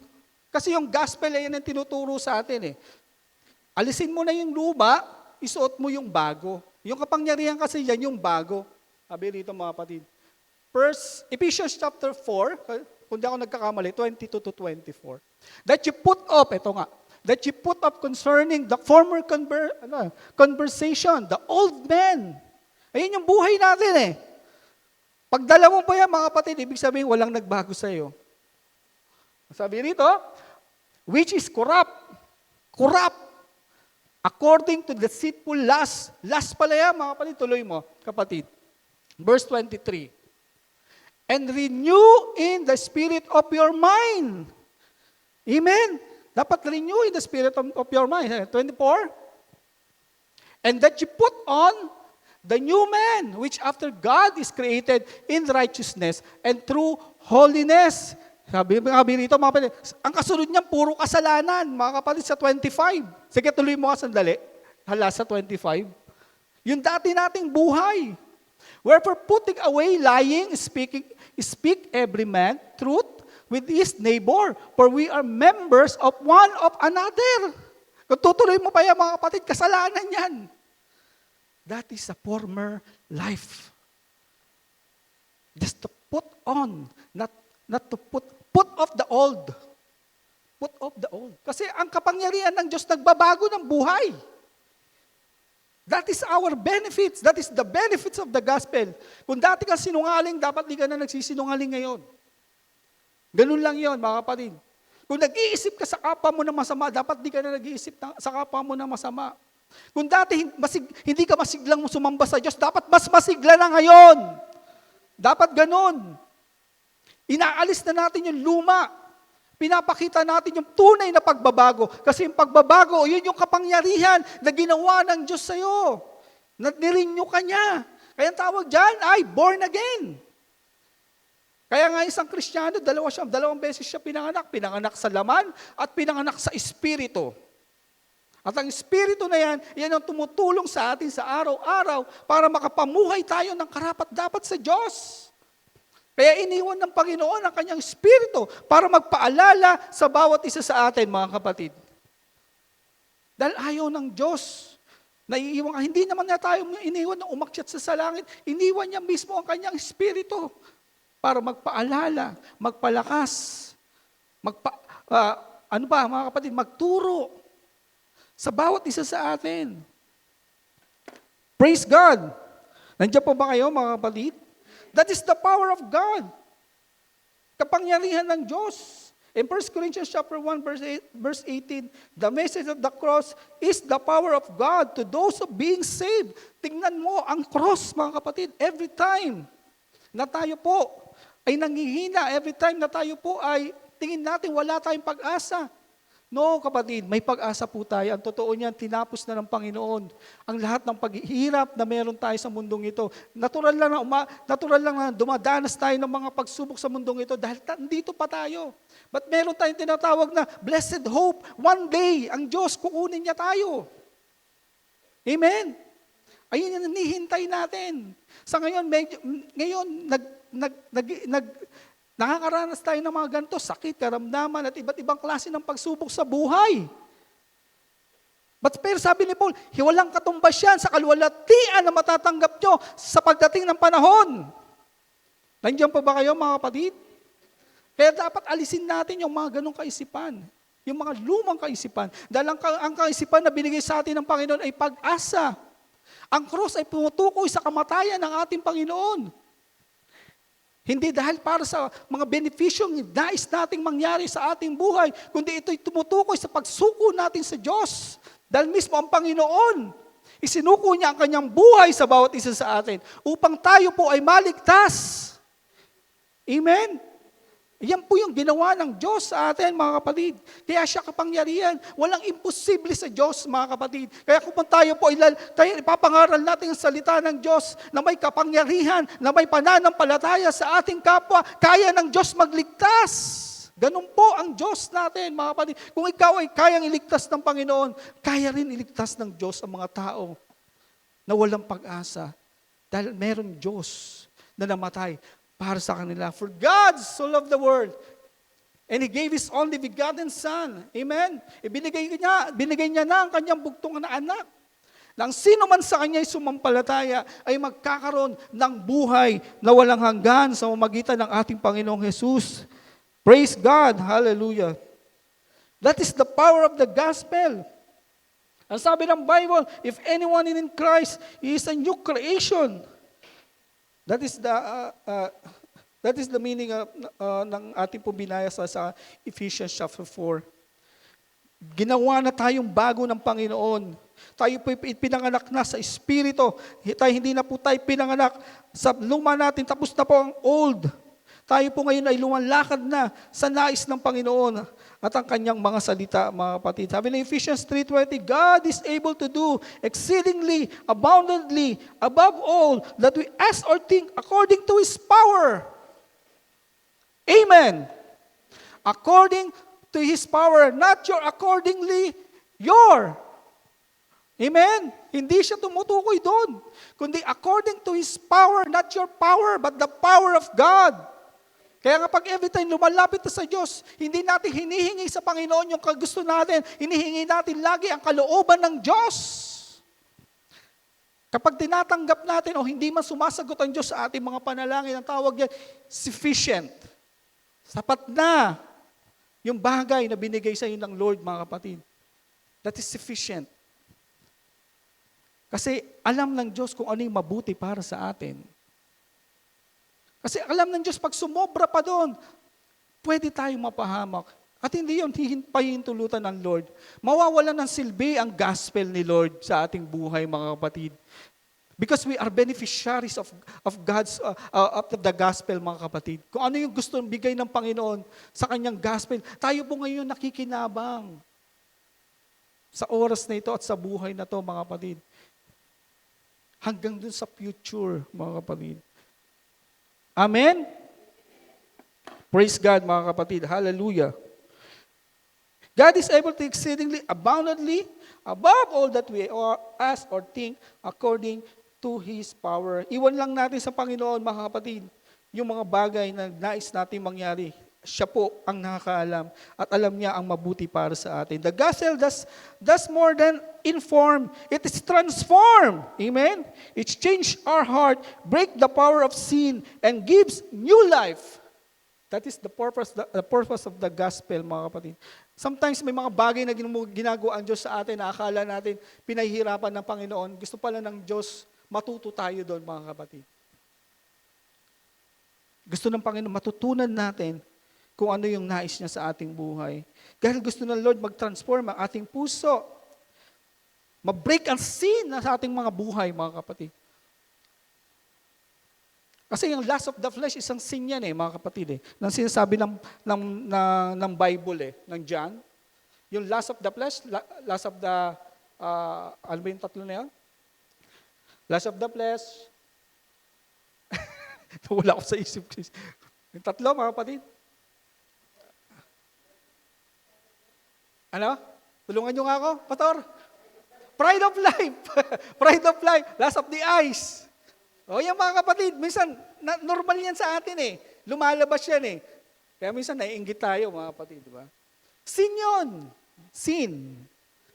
Kasi yung gospel ay yan ang tinuturo sa atin eh. Alisin mo na yung luma, isuot mo yung bago. Yung kapangyarihan kasi yan, yung bago. Sabi rito mga kapatid. First, Ephesians chapter 4, kung di ako nagkakamali, 22 to 24. That you put off, ito nga, that you put off concerning the former conversation, the old man. Ayun yung buhay natin eh. Pagdala mo pa yan, mga kapatid, ibig sabihin walang nagbago sa iyo. Sabi rito, which is corrupt, according to the deceitful lust. Lust pala yan, mga kapatid, tuloy mo, kapatid. Verse 23. And renew in the spirit of your mind. Amen? Dapat renew in the spirit of your mind. 24. And that you put on the new man, which after God is created in righteousness and true holiness. Sabi rito, mga kapatid, ang kasunod niyan, puro kasalanan, mga kapatid, sa 25. Sige, tuloy mo ka sandali. Hala, sa 25. Yung dati nating buhay. Wherefore, putting away lying, speak every man truth with his neighbor, for we are members of one of another. Kung tutuloy mo pa yan, mga kapatid, kasalanan yan. That is a former life. Just to put on, not to put off the old. Put off the old. Kasi ang kapangyarihan ng Diyos nagbabago ng buhay. That is our benefits. That is the benefits of the gospel. Kung dati ka sinungaling, dapat di ka na nagsisinungaling ngayon. Ganun lang yon, mga kapatid. Kung nag-iisip ka sa kapwa mo na masama, dapat di ka na nag-iisip sa kapwa mo na masama. Kung dati hindi ka masiglang sumamba sa Diyos, dapat mas masigla na ngayon. Dapat ganun. Inaalis na natin yung luma. Pinapakita natin yung tunay na pagbabago. Kasi yung pagbabago, yun yung kapangyarihan na ginawa ng Diyos sa'yo. Nirenew ka niya. Kaya ang tawag dyan ay born again. Kaya nga isang Kristiyano, dalawang beses siya pinanganak. Pinanganak sa laman at pinanganak sa Espiritu. At ang Espiritu na yan ang tumutulong sa atin sa araw-araw para makapamuhay tayo ng karapat-dapat sa Diyos. Kaya iniwan ng Panginoon ang kanyang Espiritu para magpaalala sa bawat isa sa atin, mga kapatid. Dahil ayaw ng Diyos na iiwan ka. Hindi naman na tayo iniwan na umakyat sa langit. Iniwan niya mismo ang kanyang Espiritu para magpaalala, magpalakas, mga kapatid, magturo sa bawat isa sa atin. Praise God! Nandiyan po ba kayo, mga kapatid? That is the power of God. Kapangyarihan ng Diyos. In 1 Corinthians chapter 1, verse 18, the message of the cross is the power of God to those of being saved. Tingnan mo ang cross, mga kapatid, every time na tayo po ay nanghihina, every time na tayo po ay tingin natin wala tayong pag-asa. No, kapatid, may pag-asa po tayo. Ang totoo niyan, tinapos na ng Panginoon ang lahat ng paghihirap na meron tayo sa mundong ito. Natural lang na dumadanas tayo ng mga pagsubok sa mundong ito dahil nandito pa tayo. But meron tayong tinatawag na blessed hope. One day, ang Diyos, kukunin niya tayo. Amen? Ayun yung hinihintay natin. Sa ngayon, nakakaranas tayo ng mga ganito, sakit, karamdaman, at iba't ibang klase ng pagsubok sa buhay. Pero sabi ni Paul, walang katumbas yan sa kaluwalhatian na matatanggap nyo sa pagdating ng panahon. Nandiyan pa ba kayo, mga kapatid? Kaya dapat alisin natin yung mga ganong kaisipan, yung mga lumang kaisipan. Dahil ang kaisipan na binigay sa atin ng Panginoon ay pag-asa. Ang cross ay pumutukoy sa kamatayan ng ating Panginoon. Hindi dahil para sa mga benefisyong nais nating mangyari sa ating buhay, kundi ito'y tumutukoy sa pagsuko natin sa Diyos. Dahil mismo ang Panginoon, isinuko niya ang kanyang buhay sa bawat isa sa atin upang tayo po ay maligtas. Amen? Yan po yung ginawa ng Diyos sa atin, mga kapatid. Kaya siya kapangyarihan. Walang imposible sa Diyos, mga kapatid. Kaya kung tayo po ipapangaral natin ang salita ng Diyos na may kapangyarihan, na may pananampalataya sa ating kapwa, kaya ng Diyos magligtas. Ganun po ang Diyos natin, mga kapatid. Kung ikaw ay kayang iligtas ng Panginoon, kaya rin iligtas ng Diyos ang mga tao na walang pag-asa. Dahil meron Diyos na namatay para sa kanila. For God so loved the world, and He gave His only begotten Son. Amen? Binigay niya na ang kanyang bugtong na anak. Nang sino man sa kanya ay sumampalataya, ay magkakaroon ng buhay na walang hanggan sa pamamagitan ng ating Panginoong Jesus. Praise God! Hallelujah! That is the power of the gospel. Ang sabi ng Bible, if anyone is in Christ, he is a new creation. That is the meaning ng ating pong binasa sa Ephesians chapter 4. Ginawa na tayong bago ng Panginoon. Tayo po pinanganak na sa Espiritu. Hindi na po tayo pinanganak sa luma natin. Tapos na po ang old. Tayo po ngayon ay lumalakad na sa nais ng Panginoon at ang kanyang mga salita, mga kapatid. Sabi ng Ephesians 3:20, God is able to do exceedingly, abundantly, above all that we ask or think according to His power. Amen. According to His power, not your accordingly, your. Amen? Hindi siya tumutukoy doon. Kundi according to His power, not your power, but the power of God. Kaya kapag every time lumalapit na sa Diyos, hindi natin hinihingi sa Panginoon yung kagusto natin. Hinihingi natin lagi ang kalooban ng Diyos. Kapag tinatanggap natin o hindi man sumasagot ang Diyos sa ating mga panalangin, ang tawag yan, sufficient. Sapat na yung bagay na binigay sa iyo ng Lord, mga kapatid. That is sufficient. Kasi alam ng Diyos kung ano yung mabuti para sa atin. Kasi alam ng Diyos, pag sumobra pa doon, pwede tayong mapahamak. At hindi yun pahihintulutan ng Lord. Mawawala ng silbi ang gospel ni Lord sa ating buhay, mga kapatid. Because we are beneficiaries of God's, of the gospel, mga kapatid. Kung ano yung gusto bigay ng Panginoon sa kanyang gospel, tayo po ngayon nakikinabang sa oras na ito at sa buhay na to, mga kapatid. Hanggang dun sa future, mga kapatid. Amen? Praise God, mga kapatid. Hallelujah. God is able to exceedingly abundantly above all that we ask or think according to His power. Iwan lang natin sa Panginoon, mga kapatid, yung mga bagay na nais natin mangyari. Siya po ang nakakaalam at alam niya ang mabuti para sa atin. The gospel does more than inform. It is transform. Amen? It changes our heart, break the power of sin, and gives new life. That is the purpose of the gospel, mga kapatid. Sometimes may mga bagay na ginagawa ang Diyos sa atin na akala natin pinahihirapan ng Panginoon. Gusto pala ng Diyos, matuto tayo doon, mga kapatid. Gusto ng Panginoon, matutunan natin kung ano yung nais niya sa ating buhay. Dahil gusto ng Lord mag-transform ang ating puso. Ma-break ang sin na sa ating mga buhay, mga kapatid. Kasi yung lust of the flesh, isang sin yan mga kapatid Nang sinasabi ng Bible ng John. Yung lust of the flesh, lust of the, ano ba yung tatlo na yan? Lust of the flesh. Wala ko sa isip. Yung tatlo, mga kapatid. Ano? Tulungan nyo nga ako, Pastor. Pride of life. Pride of life. Lust of the eyes. O yan mga kapatid, minsan, normal yan sa atin Lumalabas yan Kaya minsan naiinggit tayo mga kapatid, di ba? Sin yun. Sin.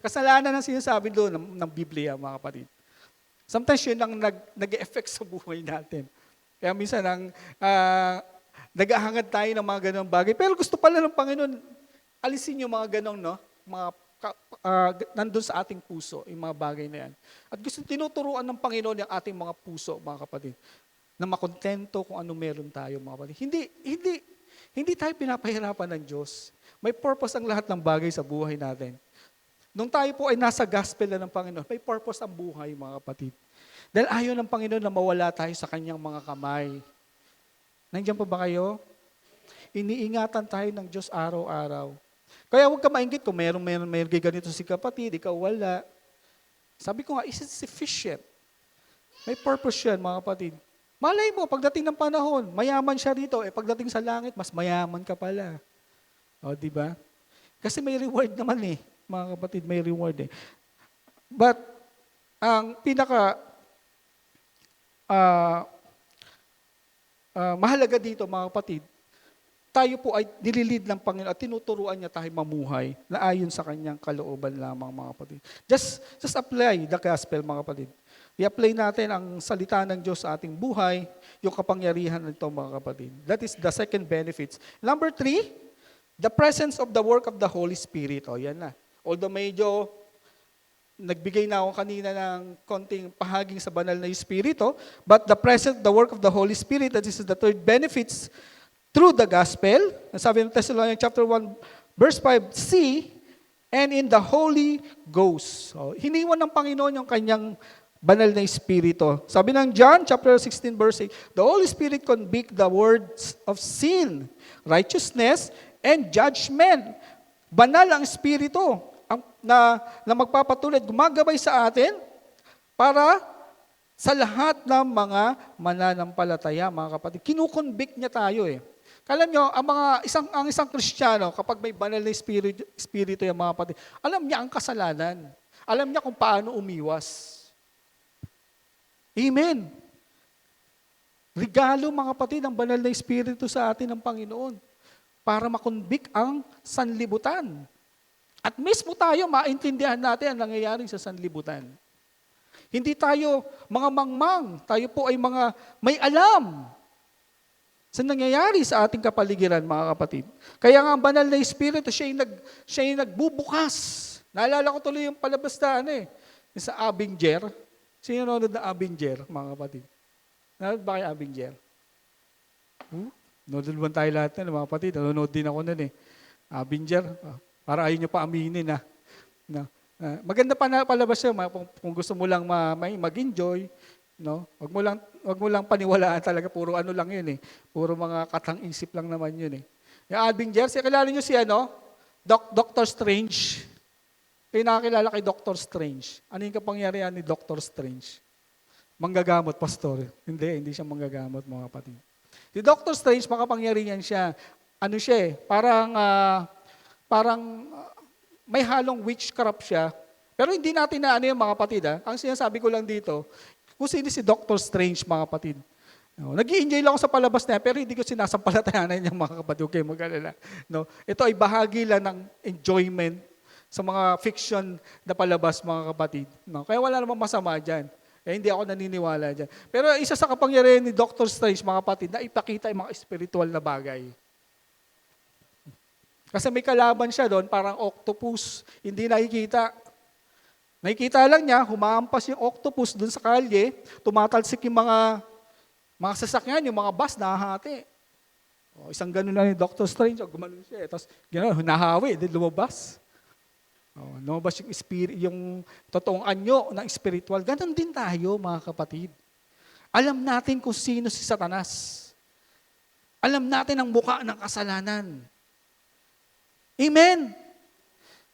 Kasalanan ang sinasabi doon ng Biblia, mga kapatid. Sometimes yun ang nag-e-effect sa buhay natin. Kaya minsan nag-ahangad tayo ng mga ganong bagay. Pero gusto pala ng Panginoon, alisin yung mga ganong, mga nandun sa ating puso, yung mga bagay na yan. At gusto tinuturuan ng Panginoon yung ating mga puso, mga kapatid, na makontento kung ano meron tayo, mga kapatid. Hindi tayo pinapahirapan ng Diyos. May purpose ang lahat ng bagay sa buhay natin. Nung tayo po ay nasa gospel na ng Panginoon, may purpose ang buhay, mga kapatid. Dahil ayaw ng Panginoon na mawala tayo sa kanyang mga kamay. Nandiyan pa ba kayo? iniingatan tayo ng Diyos araw-araw. Kaya huwag ka mainggit kung may ganito si kapatid, ikaw wala. Sabi ko nga, is it sufficient? May purpose yan, mga kapatid. Malay mo, pagdating ng panahon, mayaman siya rito, pagdating sa langit, mas mayaman ka pala. O, di ba? Kasi may reward naman mga kapatid, may reward But, ang pinaka mahalaga dito, mga kapatid, tayo po ay nililid ng Panginoon at tinuturuan niya tayo mamuhay na ayon sa kanyang kalooban lamang, mga kapatid. Just apply the gospel, mga kapatid. I-apply natin ang salita ng Diyos sa ating buhay, yung kapangyarihan nito, mga kapatid. That is the second benefits. Number 3, the presence of the work of the Holy Spirit. O, yan na. Although medyo nagbigay na ako kanina ng konting pahaging sa banal na Espiritu, but the work of the Holy Spirit, that is the third benefits, through the gospel, sabi ng Thessalonians chapter 1, verse 5, see, and in the Holy Ghost. So, hiniwan ng Panginoon yung kanyang banal na Espiritu. Sabi ng John chapter 16, verse 8, the Holy Spirit convict the words of sin, righteousness, and judgment. Banal ang Espiritu na magpapatulad, gumagabay sa atin para sa lahat ng mga mananampalataya, mga kapatid. Kinukonvict niya tayo Alam nyo, ang isang Kristiyano, kapag may banal na espiritu yung mga kapatid, alam niya ang kasalanan. Alam niya kung paano umiwas. Amen. Regalo, mga kapatid, ang banal na espiritu sa atin ng Panginoon para makonvict ang sanlibutan. At mismo tayo, maintindihan natin ang nangyayari sa sanlibutan. Hindi tayo mga mangmang, tayo po ay mga may alam sa nangyayari sa ating kapaligiran, mga kapatid. Kaya nga ang banal na Espiritu, siya yung nagbubukas. Naalala ko tuloy yung palabas na yung sa Avenger. Sino nanonood na Avenger, mga kapatid? Nanonood ba kayo Avenger? Nanonood ba tayo lahat na, mga kapatid? Nanonood din ako nun Avenger, para ayaw nyo pa aminin maganda pa na palabas siya, kung gusto mo lang mag-enjoy, no? Wag mo lang paniwalaan talaga, puro lang yun Puro mga katang-isip lang naman yun Yung Avenger, kilala niyo si Doctor Strange. Kayo nakakilala kay Doctor Strange. Ano yung kapangyarihan ni Doctor Strange? Manggagamot, pastor. Hindi siya manggagamot, mga kapatid. Si Doctor Strange, makapangyarihan siya. Ano siya parang may halong witchcraft siya. Pero hindi natin na yung mga kapatid. Ang sinasabi ko lang dito, kung sino si Doctor Strange, mga kapatid. Nag-i-enjoy lang ako sa palabas na pero hindi ko sinasampalatayanan yung mga kapatid. Okay, mag-alala. Ito ay bahagi lang ng enjoyment sa mga fiction na palabas, mga kapatid. Kaya wala namang masama dyan. Hindi ako naniniwala dyan. Pero isa sa kapangyarihan ni Doctor Strange, mga kapatid, na ipakita yung mga spiritual na bagay. Kasi may kalaban siya doon, parang octopus, hindi nakikita. Nakikita lang niya, humahampas yung octopus doon sa kalye, tumatalsik yung mga sasakyan, yung mga bus, nahahati. Isang ganun na ni Dr. Strange, gumanon siya. Tapos gano'n, nahawi, din lumabas. Lumabas yung spirit, yung totoong anyo ng spiritual. Ganon din tayo, mga kapatid. Alam natin kung sino si Satanas. Alam natin ang mukha ng kasalanan. Amen.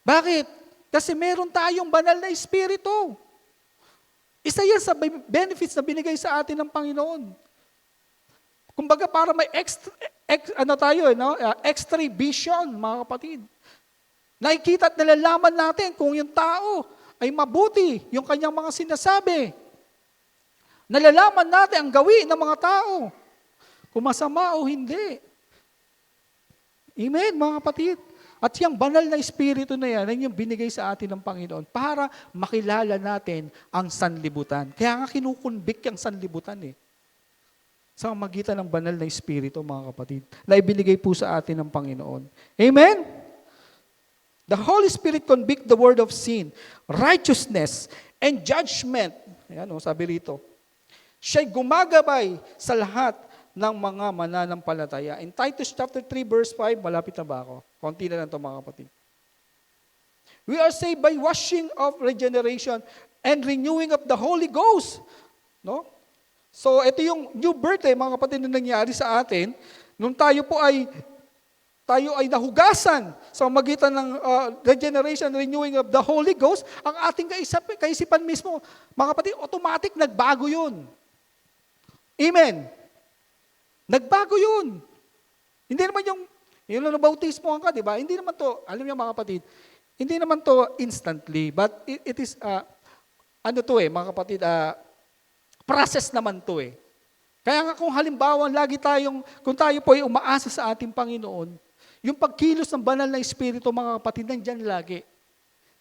Bakit? Kasi meron tayong banal na espiritu. Isa yan sa benefits na binigay sa atin ng Panginoon. Kumbaga para may extra vision, mga kapatid. Nakikita at nalalaman natin kung yung tao ay mabuti, yung kanyang mga sinasabi. Nalalaman natin ang gawin ng mga tao, kung masama o hindi. Amen, mga kapatid. At yung banal na espiritu na yan yung binigay sa atin ng Panginoon para makilala natin ang sanlibutan. Kaya nga kinukunbik yung sanlibutan sa magitan ng banal na espiritu, mga kapatid, na ibinigay po sa atin ng Panginoon. Amen? The Holy Spirit convict the world of sin, righteousness, and judgment. Ayan, sabi rito. Siya'y gumagabay sa lahat ng mga mananampalataya. In Titus chapter 3 verse 5, malapit na ba ako? Konti na lang ito, mga kapatid. We are saved by washing of regeneration and renewing of the Holy Ghost. No? So, ito yung new birth, mga kapatid, na nangyari sa atin. Nung tayo po ay tayo ay nahugasan sa magitan ng regeneration, renewing of the Holy Ghost, ang ating kaisipan mismo, mga kapatid, automatic nagbago yun. Amen. Nagbago yun. Hindi naman yung nabautismohan ka, di ba? Hindi naman to, alam niyo mga kapatid, hindi naman to instantly, but it is, mga kapatid, process naman to eh. Kaya nga kung halimbawa, kung tayo po ay umaasa sa ating Panginoon, yung pagkilos ng banal na Espiritu, mga kapatid, nandyan lagi.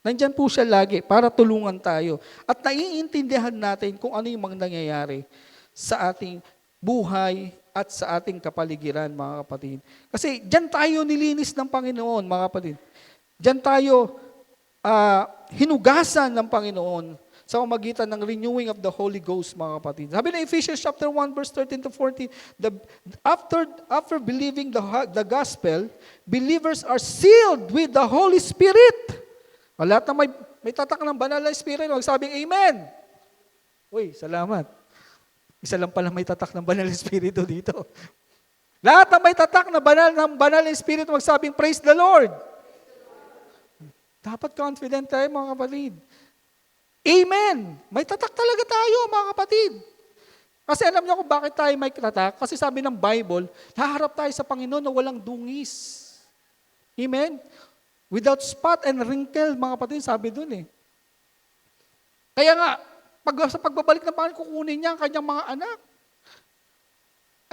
Nandyan po siya lagi para tulungan tayo. At naiintindihan natin kung ano yung mga nangyayari sa ating buhay at sa ating kapaligiran, mga kapatid. Kasi dyan tayo nilinis ng Panginoon, mga kapatid. Dyan tayo hinugasan ng Panginoon sa pamamagitan ng renewing of the Holy Ghost, mga kapatid. Sabi na Ephesians chapter 1, verse 13 to 14, after believing the gospel, believers are sealed with the Holy Spirit. Lahat na may tatak ng banal na Spirit, magsabing Amen. Uy, salamat. Isa lang pala may tatak ng banal na Espiritu dito. Lahat na may tatak ng banal na Espiritu, magsabing Praise the Lord. Dapat confident tayo, mga kapatid. Amen! May tatak talaga tayo, mga kapatid. Kasi alam niyo kung bakit tayo may tatak? Kasi sabi ng Bible, haharap tayo sa Panginoon na walang dungis. Amen? Without spot and wrinkle, mga kapatid, sabi dun eh. Kaya nga, sa pagbabalik ng Panginoon, kukunin niya ang kanyang mga anak.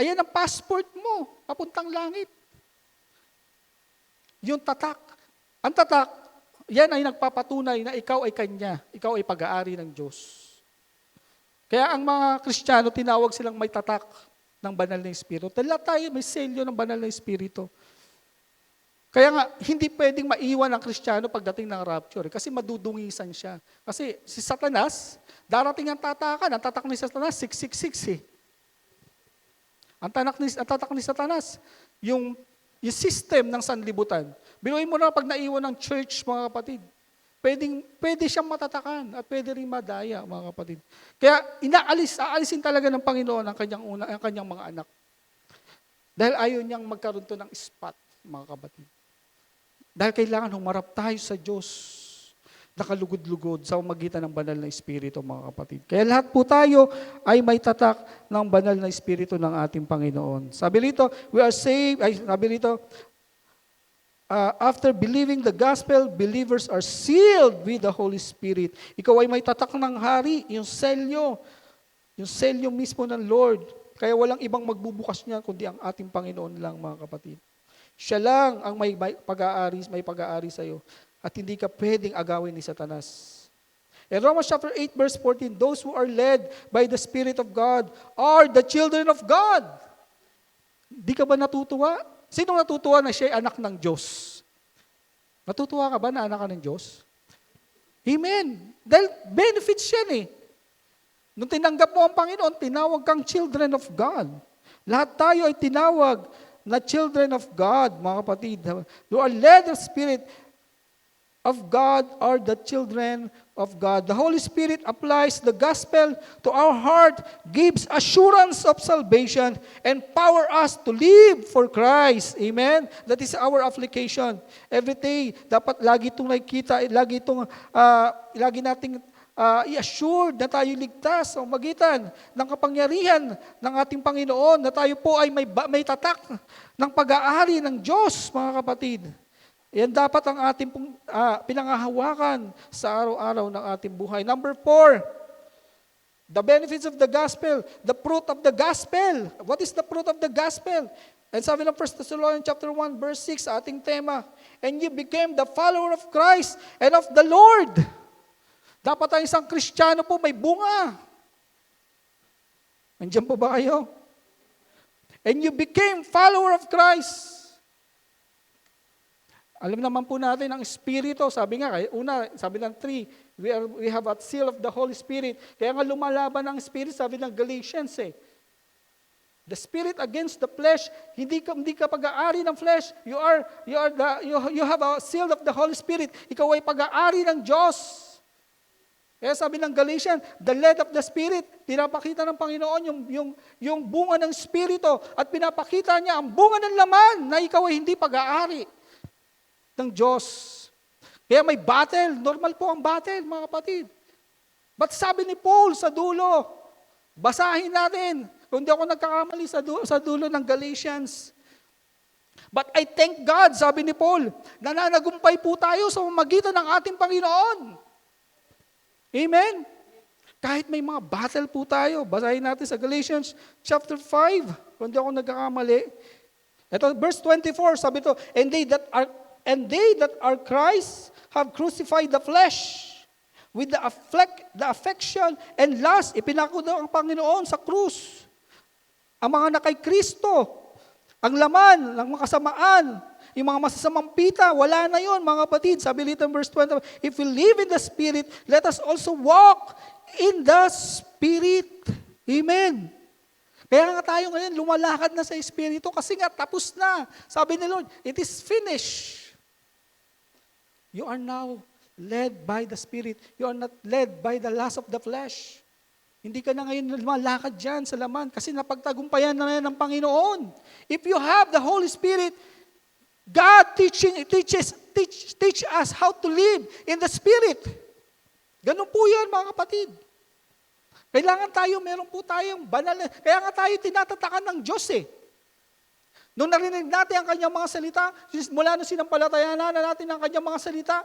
Ayan ang passport mo, papuntang langit. Yung tatak. Ang tatak, yan ay nagpapatunay na ikaw ay Kanya. Ikaw ay pag-aari ng Diyos. Kaya ang mga Kristiyano, tinawag silang may tatak ng banal na Espiritu. Dahil tayo may selyo ng banal na Espiritu. Kaya nga, hindi pwedeng maiwan ang Kristiyano pagdating ng rapture. Kasi madudungisan siya. Kasi si Satanas, darating ang tatakan. Ang tatak ni Satanas, 666 eh. Ang tatak ni Satanas, yung system ng sanlibutan. Binuhin mo na pag naiwan ng church, mga kapatid. Pwede siyang matatakan at pwede rin madaya, mga kapatid. Kaya aalisin talaga ng Panginoon ang kanyang mga anak. Dahil ayaw niyang magkaroon to ng spot, mga kapatid. Dahil kailangan humarap tayo sa Diyos, nakalugod-lugod sa pamamagitan ng banal na Espiritu, mga kapatid. Kaya lahat po tayo ay may tatak ng banal na Espiritu ng ating Panginoon. Sabi rito, we are saved, sabi rito, after believing the gospel, believers are sealed with the Holy Spirit. Ikaw ay may tatak ng hari, yung selyo mismo ng Lord. Kaya walang ibang magbubukas niya, kundi ang ating Panginoon lang, mga kapatid. Siya lang ang may pag-aari sa iyo. At hindi ka pwedeng agawin ni Satanas. In Romans chapter 8, verse 14, those who are led by the Spirit of God are the children of God. Di ka ba natutuwa? Sinong natutuwa na siya ay anak ng Diyos? Natutuwa ka ba na anak ka ng Diyos? Amen. Dahil benefits yan eh. Nung tinanggap mo ang Panginoon, tinawag kang children of God. Lahat tayo ay tinawag na children of God, mga kapatid. You are led of Spirit of God are the children of God. The Holy Spirit applies the gospel to our heart, gives assurance of salvation, and empower us to live for Christ. Amen? That is our application. Every day, dapat lagi itong nakikita, lagi nating i-assure na tayo ligtas sa magitan ng kapangyarihan ng ating Panginoon, na tayo po ay may tatak ng pag-aari ng Diyos, mga kapatid. Yan dapat ang ating pinangahawakan sa araw-araw ng ating buhay. Number 4, the benefits of the gospel, the fruit of the gospel. What is the fruit of the gospel? And sabi ng 1 Thessalonians chapter 1, verse 6, ating tema, and you became the follower of Christ and of the Lord. Dapat ang isang Kristiyano po may bunga. Nandiyan po ba kayo? And you became follower of Christ. Alam naman po natin ang Espiritu, sabi ng 3, we have a seal of the Holy Spirit. Kaya nga lumalaban ang Spirit, sabi ng Galatians the Spirit against the flesh, hindi ka pag-aari ng flesh. You have a seal of the Holy Spirit. Ikaw ay pag-aari ng Diyos. Kaya sabi ng Galatians, the lead of the Spirit, pinapakita ng Panginoon yung bunga ng Espiritu at pinapakita niya ang bunga ng laman na ikaw ay hindi pag-aari ng Diyos. Kaya may battle, normal po ang battle, mga kapatid. But sabi ni Paul sa dulo, basahin natin, kung di ako nagkakamali sa dulo ng Galatians. But I thank God, sabi ni Paul, nananagumpay po tayo sa pamamagitan ng ating Panginoon. Amen? Kahit may mga battle po tayo, basahin natin sa Galatians chapter 5, kung di ako nagkakamali. Ito, verse 24, sabi ito, and they that are Christ have crucified the flesh with the affection and lust. Ipinako daw ang Panginoon sa krus. Ang mga nakay Kristo, ang laman ng mga kasamaan, yung mga masasamang pita, wala na yon, mga kapatid. Sabi dito in verse 20, if we live in the Spirit, let us also walk in the Spirit. Amen. Kaya nga tayo ngayon, lumalakad na sa Espiritu kasi nga tapos na. Sabi ni Lord, it is finished. You are now led by the Spirit. You are not led by the lust of the flesh. Hindi ka na ngayon lumalakad dyan sa laman kasi napagtagumpayan na yan ng Panginoon. If you have the Holy Spirit, God teach us how to live in the Spirit. Ganun po yan, mga kapatid. Kailangan tayo, meron po tayong banal. Kaya nga tayo tinatatakan ng Diyos eh. Nung narinig natin ang kanyang mga salita, mula nung sinampalatayanan na natin ang kanyang mga salita,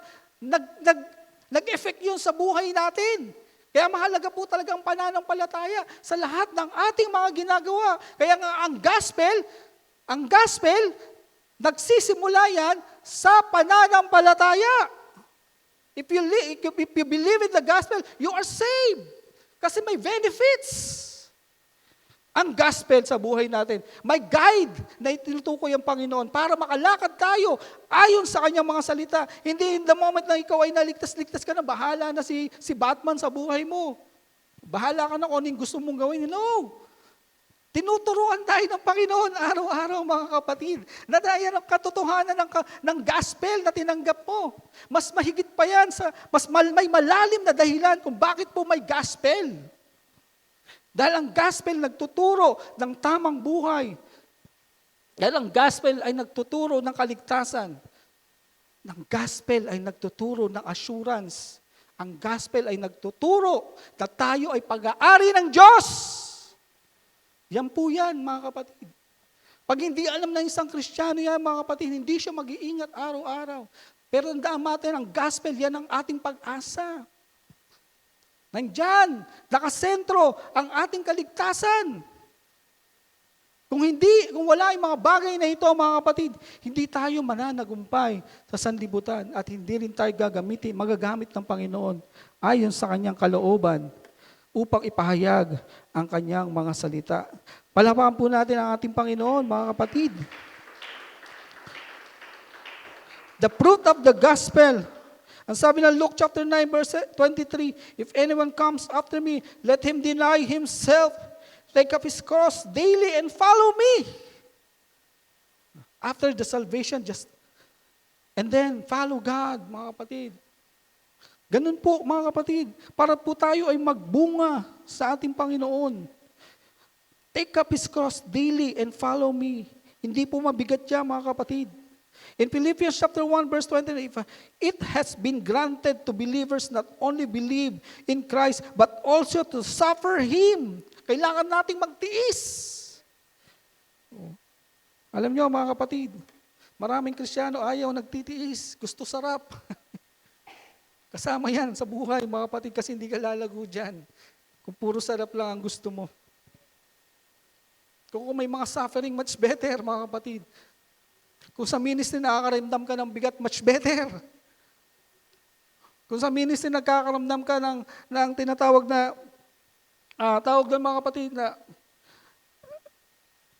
nag-effect yun sa buhay natin. Kaya mahalaga po talaga ang pananampalataya sa lahat ng ating mga ginagawa. Kaya nga ang gospel, nagsisimula yan sa pananampalataya. If you believe in the gospel, you are saved. Kasi may benefits. Ang gospel sa buhay natin, may guide na itinutukoy ang Panginoon para makalakad tayo ayon sa kanyang mga salita. Hindi in the moment na ikaw ay naligtas-ligtas ka na, bahala na si Batman sa buhay mo. Bahala ka na kung anong gusto mong gawin. No. Tinuturuan tayo ng Panginoon araw-araw, mga kapatid. Na dahil ang katotohanan ng gospel na tinanggap mo. Mas mahigit pa yan, may malalim na dahilan kung bakit po may gospel. Dahil ang gospel nagtuturo ng tamang buhay. Dahil ang gospel ay nagtuturo ng kaligtasan. Ang gospel ay nagtuturo ng assurance. Ang gospel ay nagtuturo na tayo ay pag-aari ng Diyos. Yan po yan, mga kapatid. Pag hindi alam ng isang Kristiyano yan, mga kapatid, hindi siya mag-iingat araw-araw. Pero tandaan natin, ang gospel, yan ang ating pag-asa. Nandyan, nakasentro ang ating kaligtasan. Kung wala yung mga bagay na ito, mga kapatid, hindi tayo mananagumpay sa sanlibutan at hindi rin tayo magagamit ng Panginoon ayon sa kanyang kalooban upang ipahayag ang kanyang mga salita. Palapakan po natin ang ating Panginoon, mga kapatid. The fruit of the gospel. Ang sabi ng Luke chapter 9 verse 23, if anyone comes after me, let him deny himself, take up his cross daily and follow me. After the salvation, and then follow God, mga kapatid. Ganun po, mga kapatid, para po tayo ay magbunga sa ating Panginoon. Take up his cross daily and follow me. Hindi po mabigat yan, mga kapatid. In Philippians chapter 1 verse 20, it has been granted to believers not only believe in Christ, but also to suffer Him. Kailangan nating magtiis. Alam nyo, mga kapatid, maraming Kristiyano ayaw nagtitiis, gusto sarap. Kasama yan sa buhay, mga kapatid, kasi hindi ka lalago dyan. Kung puro sarap lang ang gusto mo. Kung may mga suffering, much better, mga kapatid. Kung sa ministry nakakaramdam ka ng bigat, much better. Kung sa ministry nagkakaramdam ka ng tinatawag na, tawag doon, mga kapatid, na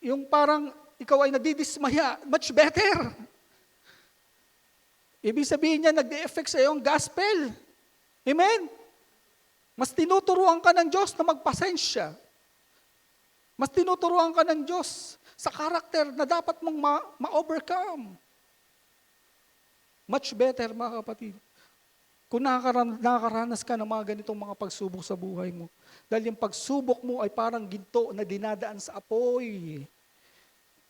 yung parang ikaw ay nadidismaya, much better. Ibig sabihin niya, nag-e-effect sa iyo ang gospel. Amen? Mas tinuturuan ka ng Diyos na magpasensya. Mas tinuturuan ka ng Diyos sa karakter na dapat mong ma-overcome. Much better, mga kapatid. Kung nakakaranas ka ng mga ganitong mga pagsubok sa buhay mo, dahil yung pagsubok mo ay parang ginto na dinadaan sa apoy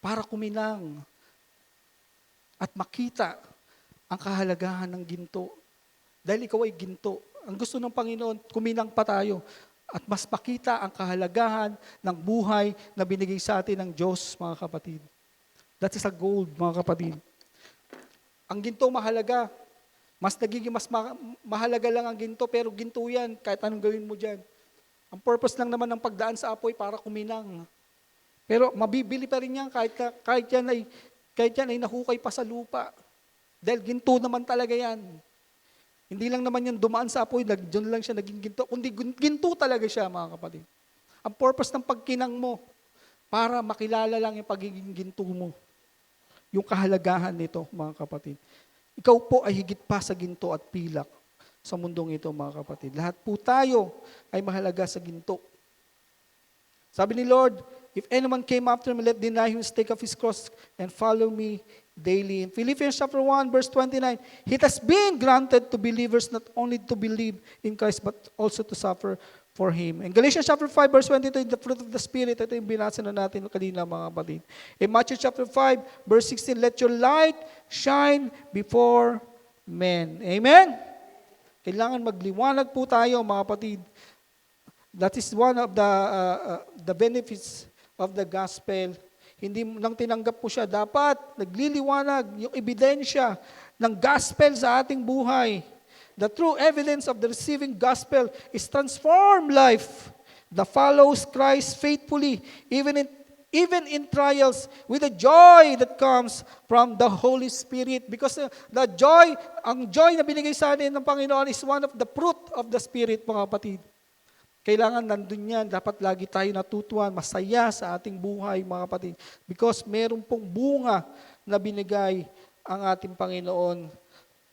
para kuminang at makita ang kahalagahan ng ginto. Dahil ikaw ay ginto. Ang gusto ng Panginoon, kuminang pa tayo at mas makita ang kahalagahan ng buhay na binigay sa atin ng Diyos, mga kapatid. That is a gold, mga kapatid. Ang ginto mahalaga. Mas nagiging mahalaga lang ang ginto, pero ginto yan, kahit anong gawin mo dyan. Ang purpose lang naman ng pagdaan sa apoy para kuminang. Pero mabibili pa rin yan kahit yan ay nahukay pa sa lupa. Dahil ginto naman talaga yan. Hindi lang naman yan dumaan sa apoy, doon lang siya naging ginto. Kundi ginto talaga siya, mga kapatid. Ang purpose ng pagkinang mo, para makilala lang yung pagiging ginto mo. Yung kahalagahan nito, mga kapatid. Ikaw po ay higit pa sa ginto at pilak sa mundong ito, mga kapatid. Lahat po tayo ay mahalaga sa ginto. Sabi ni Lord, if anyone came after me, let deny him, take up his cross, and follow me daily. In Philippians chapter 1, verse 29, it has been granted to believers not only to believe in Christ, but also to suffer for Him. In Galatians chapter 5, verse 22, the fruit of the Spirit, ito yung binasa na natin kanina, mga kapatid. In Matthew chapter 5, verse 16, let your light shine before men. Amen? Kailangan magliwanag po tayo, mga kapatid. That is one of the benefits of the gospel. Hindi lang tinanggap po siya. Dapat nagliliwanag yung ebidensya ng gospel sa ating buhay. The true evidence of the receiving gospel is transformed life that follows Christ faithfully, even in trials, with the joy that comes from the Holy Spirit. Because ang joy na binigay sa atin ng Panginoon is one of the fruit of the Spirit, mga kapatid. Kailangan nandun yan. Dapat lagi tayo natutuan, masaya sa ating buhay, mga kapatid. Because meron pong bunga na binigay ang ating Panginoon.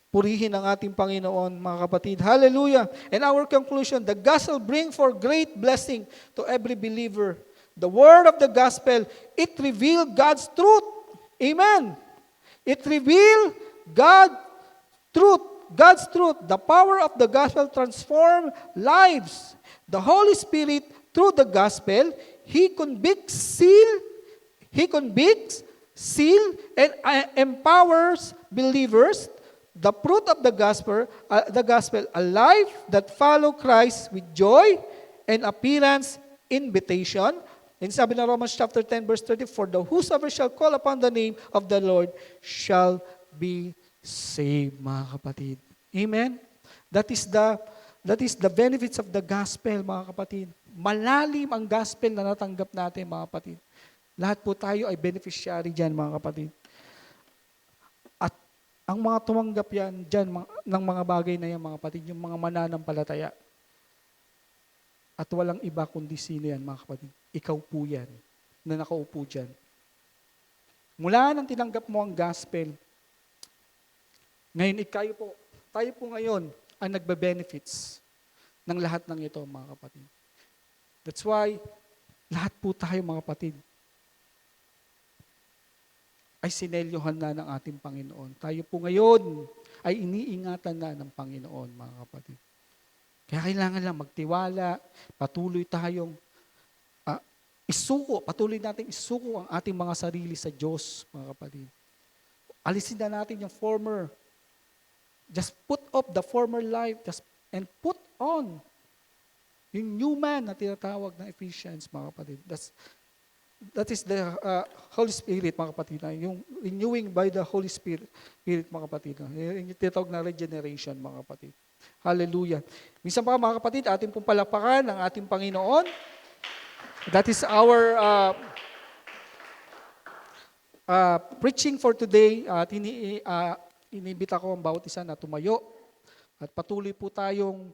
Purihin ang ating Panginoon, mga kapatid. Hallelujah! And our conclusion, the gospel bring for great blessing to every believer. The word of the gospel, it revealed God's truth. Amen! It revealed God's truth. The power of the gospel transform lives. The Holy Spirit, through the gospel, He convicts, seal, and empowers believers. The fruit of the gospel, a life that follow Christ with joy and appearance, invitation. And sabi na Romans chapter 10, verse 34, whosoever shall call upon the name of the Lord shall be saved, mga kapatid. Amen? That is the benefits of the gospel, mga kapatid. Malalim ang gospel na natanggap natin, mga kapatid. Lahat po tayo ay beneficiary dyan, mga kapatid. At ang mga tumanggap yan dyan, ng mga bagay na yan, mga kapatid, yung mga mananampalataya. At walang iba kundi sino yan, mga kapatid. Ikaw po yan, na nakaupo dyan. Mula nang tinanggap mo ang gospel, ngayon, tayo po ngayon, ang nagbe-benefits ng lahat ng ito, mga kapatid. That's why, lahat po tayo, mga kapatid, ay sinelyohan na ng ating Panginoon. Tayo po ngayon ay iniingatan na ng Panginoon, mga kapatid. Kaya kailangan lang magtiwala, patuloy tayong patuloy natin isuko ang ating mga sarili sa Diyos, mga kapatid. Alisin na natin yung former. Just put off the former life and put on yung new man na tinatawag ng Ephesians, mga kapatid. That is the Holy Spirit, mga kapatid. Yung renewing by the Holy Spirit, mga kapatid. Yung tinatawag na regeneration, mga kapatid. Hallelujah. Minsan pa, mga kapatid, ating pong palapakan ang ating Panginoon. That is our preaching for today. At inibita ko ang bawat isa na tumayo. At patuloy po tayong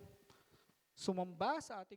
sumamba sa ating